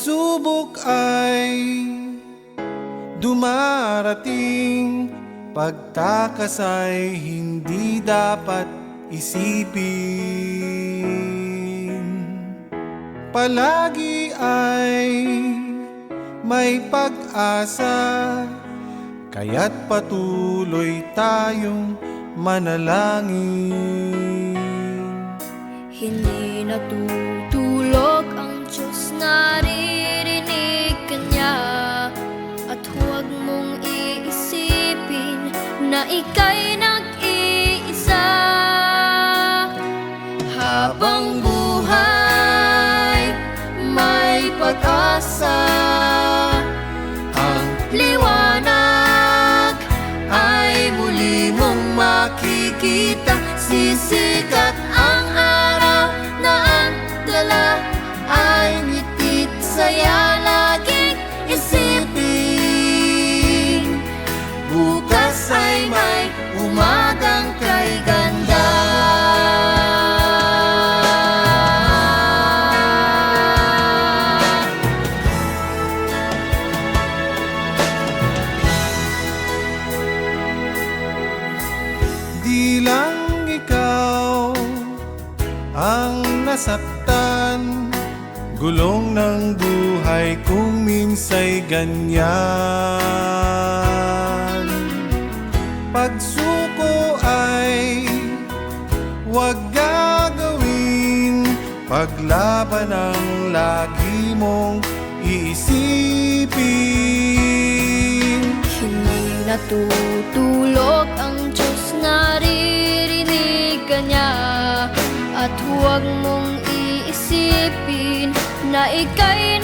pagsubok ay dumarating, pagtakas ay hindi dapat isipin. Palagi ay may pag-asa, kaya't patuloy tayong manalangin. Hindi natutulog ang Diyos, naririnig ka niya. At huwag mong iisipin na ika'y nag-iisa. Habang buhay, may pag-asa. Ang liwanag ay muli mong makikita. Sisikat ang araw na ang dala ay ngitit, saya laging isipin. Bukas ay may umagang kay ganda. Di lang ikaw ang nasaktan, gulong ng buhay kung minsa'y ganyan. Pagsuko ay huwag gagawin, paglaban ang lagi mong iisipin. Hindi natutulog ang Diyos, naririnig ka niya. At huwag mong iisipin na ika'y